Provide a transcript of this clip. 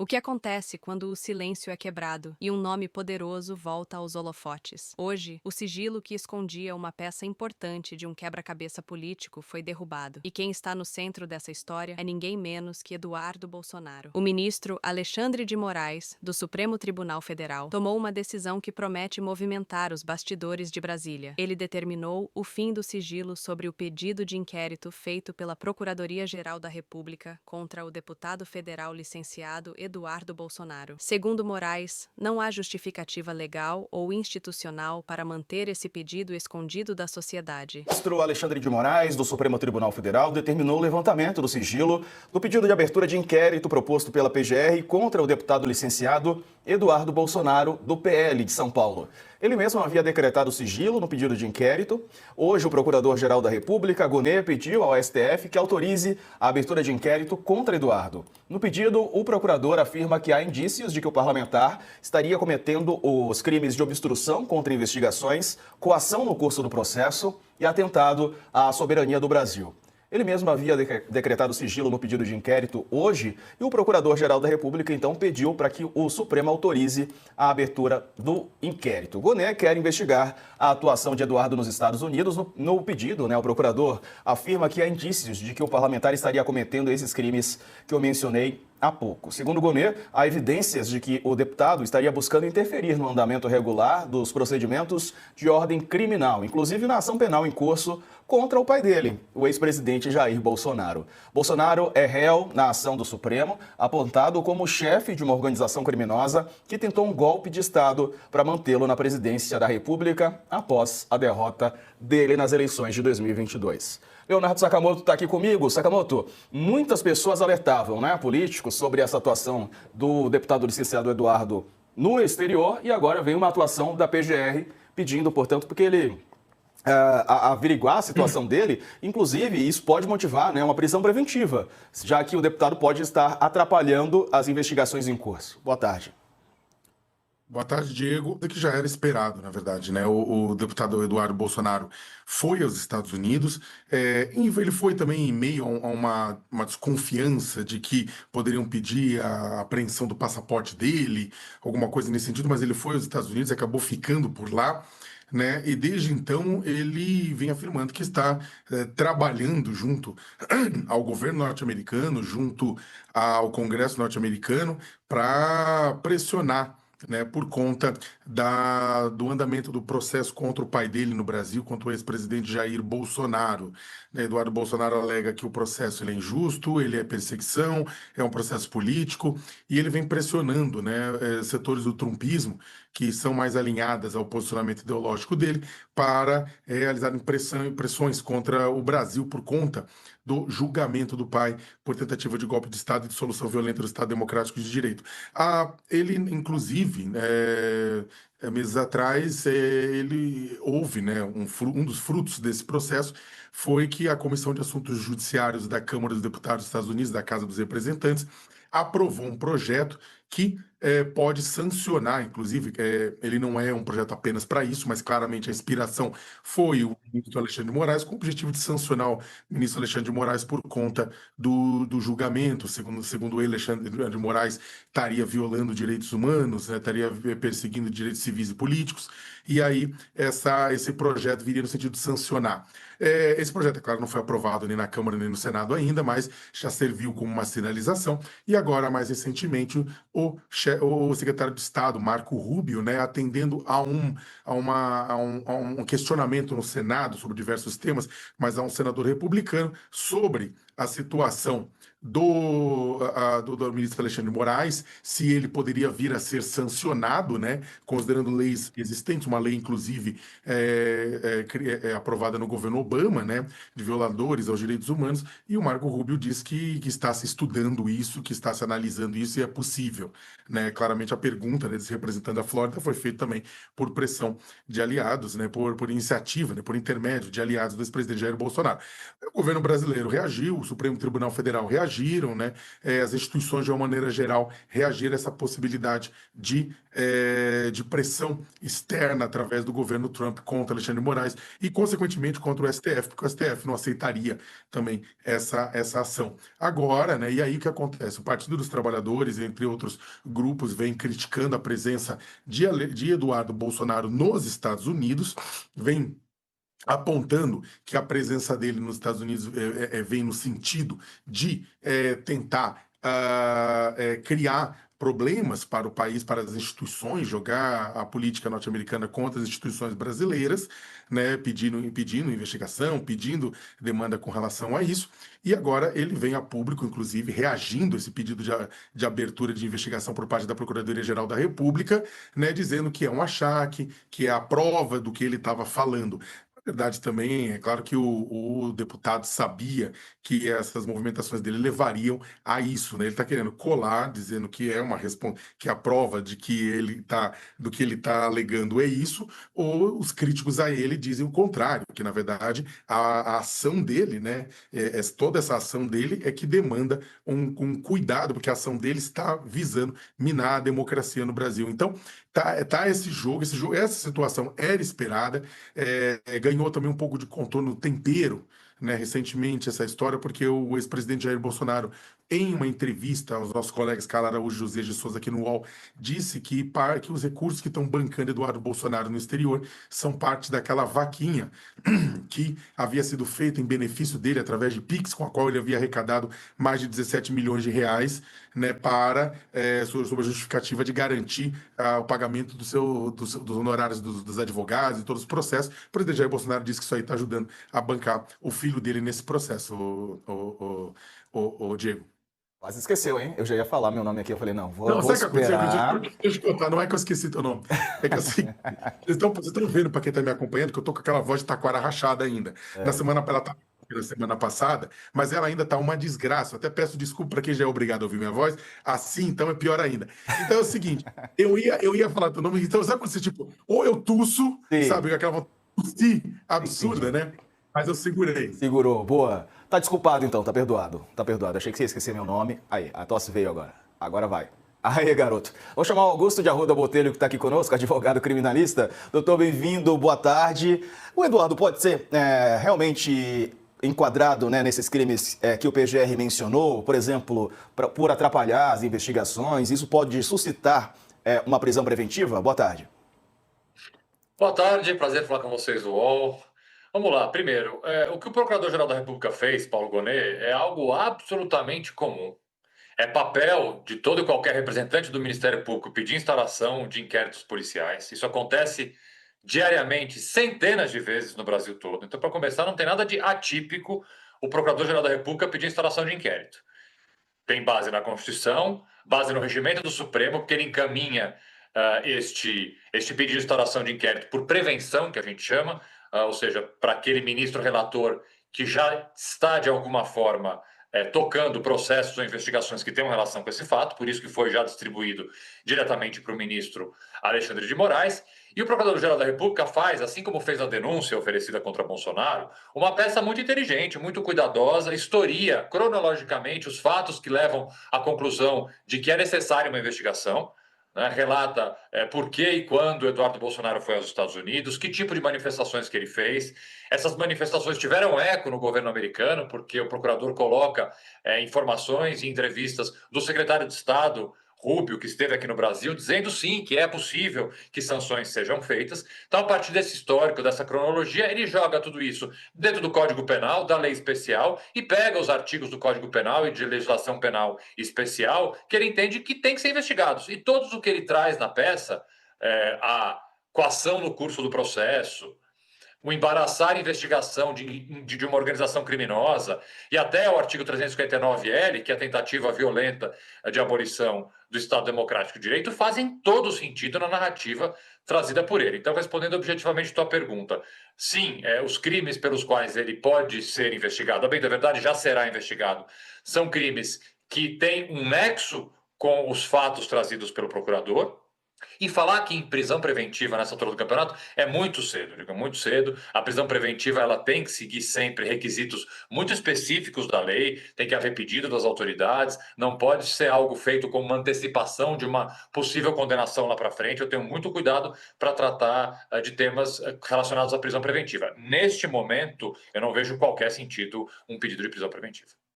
O que acontece quando o silêncio é quebrado e um nome poderoso volta aos holofotes? Hoje, o sigilo que escondia uma peça importante de um quebra-cabeça político foi derrubado. E quem está no centro dessa história é ninguém menos que Eduardo Bolsonaro. O ministro Alexandre de Moraes, do Supremo Tribunal Federal, tomou uma decisão que promete movimentar os bastidores de Brasília. Ele determinou o fim do sigilo sobre o pedido de inquérito feito pela Procuradoria-Geral da República contra o deputado federal licenciado Eduardo Bolsonaro. Segundo Moraes, não há justificativa legal ou institucional para manter esse pedido escondido da sociedade. O ministro Alexandre de Moraes, do Supremo Tribunal Federal, determinou o levantamento do sigilo do pedido de abertura de inquérito proposto pela PGR contra o deputado licenciado Eduardo Bolsonaro, do PL de São Paulo. Ele mesmo havia decretado sigilo no pedido de inquérito. Hoje, o Procurador-Geral da República, Gonê, pediu ao STF que autorize a abertura de inquérito contra Eduardo. No pedido, o procurador afirma que há indícios de que o parlamentar estaria cometendo os crimes de obstrução contra investigações, coação no curso do processo e atentado à soberania do Brasil. Ele mesmo havia decretado sigilo no pedido de inquérito hoje e o Procurador-Geral da República então pediu para que o Supremo autorize a abertura do inquérito. Goné quer investigar a atuação de Eduardo nos Estados Unidos. No pedido, o procurador afirma que há indícios de que o parlamentar estaria cometendo esses crimes que eu mencionei há pouco. Segundo Gonet, há evidências de que o deputado estaria buscando interferir no andamento regular dos procedimentos de ordem criminal, inclusive na ação penal em curso contra o pai dele, o ex-presidente Jair Bolsonaro. Bolsonaro é réu na ação do Supremo, apontado como chefe de uma organização criminosa que tentou um golpe de Estado para mantê-lo na presidência da República após a derrota dele nas eleições de 2022. Leonardo Sakamoto está aqui comigo. Sakamoto, muitas pessoas alertavam, políticos, sobre essa atuação do deputado licenciado Eduardo no exterior e agora vem uma atuação da PGR pedindo, portanto, porque ele averiguar a situação dele, inclusive isso pode motivar uma prisão preventiva, já que o deputado pode estar atrapalhando as investigações em curso. Boa tarde. Boa tarde, Diego. O que já era esperado, na verdade, né? O deputado Eduardo Bolsonaro foi aos Estados Unidos, e ele foi também em meio a uma desconfiança de que poderiam pedir a apreensão do passaporte dele, alguma coisa nesse sentido, mas ele foi aos Estados Unidos e acabou ficando por lá. Né? E desde então ele vem afirmando que está trabalhando junto ao governo norte-americano, junto ao Congresso norte-americano, para pressionar, né, por conta do andamento do processo contra o pai dele no Brasil, contra o ex-presidente Jair Bolsonaro. Né, Eduardo Bolsonaro alega que o processo ele é injusto, ele é perseguição, é um processo político, e ele vem pressionando, né, setores do trumpismo, que são mais alinhadas ao posicionamento ideológico dele, para realizarem pressões contra o Brasil por conta do julgamento do pai por tentativa de golpe de Estado e dissolução violenta do Estado Democrático de Direito. Ele, inclusive, meses atrás, ele houve, né, um dos frutos desse processo foi que a Comissão de Assuntos Judiciários da Câmara dos Deputados dos Estados Unidos, da Casa dos Representantes, aprovou um projeto que pode sancionar, inclusive, ele não é um projeto apenas para isso, mas claramente a inspiração foi o ministro Alexandre de Moraes, com o objetivo de sancionar o ministro Alexandre de Moraes por conta do julgamento, segundo ele, Alexandre de Moraes estaria violando direitos humanos, né, estaria perseguindo direitos civis e políticos, e aí esse projeto viria no sentido de sancionar. Esse projeto, é claro, não foi aprovado nem na Câmara nem no Senado ainda, mas já serviu como uma sinalização, e agora, mais recentemente, o secretário de Estado, Marco Rubio, né, atendendo a um questionamento no Senado sobre diversos temas, mas a um senador republicano sobre a situação do ministro Alexandre de Moraes, se ele poderia vir a ser sancionado, né, considerando leis existentes, uma lei, inclusive, aprovada no governo Obama, né, de violadores aos direitos humanos, e o Marco Rubio diz que está se estudando isso, que está se analisando isso e é possível. Né? Claramente a pergunta, né, desse representante da Flórida foi feita também por pressão de aliados, né, por iniciativa, né, por intermédio de aliados do ex-presidente Jair Bolsonaro. O governo brasileiro reagiu, o Supremo Tribunal Federal reagiu, reagiram, né? As instituições, de uma maneira geral, reagiram a essa possibilidade de pressão externa através do governo Trump contra Alexandre de Moraes e, consequentemente, contra o STF, porque o STF não aceitaria também essa ação. Agora, né, e aí o que acontece? O Partido dos Trabalhadores, entre outros grupos, vem criticando a presença de Eduardo Bolsonaro nos Estados Unidos, vem apontando que a presença dele nos Estados Unidos vem no sentido de tentar criar problemas para o país, para as instituições, jogar a política norte-americana contra as instituições brasileiras, né, pedindo investigação, pedindo demanda com relação a isso. E agora ele vem a público, inclusive, reagindo a esse pedido de abertura de investigação por parte da Procuradoria-Geral da República, né, dizendo que é um achaque, que é a prova do que ele estava falando. Na verdade, também, é claro que o deputado sabia que essas movimentações dele levariam a isso, né? Ele está querendo colar, dizendo que que a prova de que do que ele está alegando é isso, ou os críticos a ele dizem o contrário, que na verdade a ação dele, né? Toda essa ação dele é que demanda um cuidado, porque a ação dele está visando minar a democracia no Brasil. Então, tá esse jogo, essa situação era esperada. Ganhou também um pouco de contorno tempero, né, recentemente essa história, porque o ex-presidente Jair Bolsonaro, em uma entrevista aos nossos colegas Carla Araújo e José de Souza aqui no UOL, disse que os recursos que estão bancando Eduardo Bolsonaro no exterior são parte daquela vaquinha que havia sido feita em benefício dele através de Pix, com a qual ele havia arrecadado mais de 17 milhões de reais, né, sob a justificativa de garantir o pagamento dos honorários dos advogados e todos os processos. O presidente Jair Bolsonaro disse que isso aí está ajudando a bancar o filho dele nesse processo, o Diego. Quase esqueceu, hein? Eu já ia falar meu nome aqui, eu falei, não, Não, vou sabe o que aconteceu? esperar. Deixa eu te contar, não é que eu esqueci teu nome. É que assim, vocês estão vendo, para quem está me acompanhando, que eu tô com aquela voz de taquara rachada ainda. Ela tá na semana passada, mas ela ainda tá uma desgraça. Eu até peço desculpa para quem já é obrigado a ouvir minha voz. Assim, então é pior ainda. Então é o seguinte, eu ia falar teu nome, então sabe quando você, tipo, ou eu tuço, Sim, sabe, aquela vontade de tossir absurda, entendi. né? Mas eu segurei. Segurou, boa. Tá desculpado então, tá perdoado. Tá perdoado. Achei que você ia esquecer meu nome. Aí, a tosse veio agora. Agora vai. Aí, garoto. Vou chamar o Augusto de Arruda Botelho, que está aqui conosco, advogado criminalista. Doutor, bem-vindo, boa tarde. O Eduardo pode ser realmente enquadrado, né, nesses crimes que o PGR mencionou, por exemplo, por atrapalhar as investigações? Isso pode suscitar uma prisão preventiva? Boa tarde. Boa tarde, prazer falar com vocês do UOL. Vamos lá, primeiro, o que o Procurador-Geral da República fez, Paulo Gonet, é algo absolutamente comum. É papel de todo e qualquer representante do Ministério Público pedir instalação de inquéritos policiais. Isso acontece diariamente, centenas de vezes no Brasil todo. Então, para começar, não tem nada de atípico o Procurador-Geral da República pedir instalação de inquérito. Tem base na Constituição, base no regimento do Supremo, porque ele encaminha este pedido de instauração de inquérito por prevenção, que a gente chama, ou seja, para aquele ministro relator que já está, de alguma forma, tocando processos ou investigações que tenham relação com esse fato, por isso que foi já distribuído diretamente para o ministro Alexandre de Moraes. E o Procurador-Geral da República faz, assim como fez a denúncia oferecida contra Bolsonaro, uma peça muito inteligente, muito cuidadosa, historia cronologicamente os fatos que levam à conclusão de que é necessária uma investigação, né? Relata por que e quando Eduardo Bolsonaro foi aos Estados Unidos, que tipo de manifestações que ele fez. Essas manifestações tiveram eco no governo americano, porque o procurador coloca informações e entrevistas do secretário de Estado, Rubio, que esteve aqui no Brasil, dizendo sim, que é possível que sanções sejam feitas. Então, a partir desse histórico, dessa cronologia, ele joga tudo isso dentro do Código Penal, da lei especial, e pega os artigos do Código Penal e de legislação penal especial, que ele entende que tem que ser investigados. E todos o que ele traz na peça, a coação no curso do processo, o embaraçar a investigação de uma organização criminosa, e até o artigo 359-L, que é a tentativa violenta de abolição do Estado Democrático de Direito, fazem todo sentido na narrativa trazida por ele. Então, respondendo objetivamente a tua pergunta, sim, os crimes pelos quais ele pode ser investigado, a bem da verdade já será investigado, são crimes que têm um nexo com os fatos trazidos pelo procurador, E falar que em prisão preventiva nessa altura do campeonato é muito cedo, digo, muito cedo. A prisão preventiva ela tem que seguir sempre requisitos muito específicos da lei, tem que haver pedido das autoridades, não pode ser algo feito como uma antecipação de uma possível condenação lá para frente. Eu tenho muito cuidado para tratar de temas relacionados à prisão preventiva. Neste momento, eu não vejo qualquer sentido um pedido de prisão preventiva.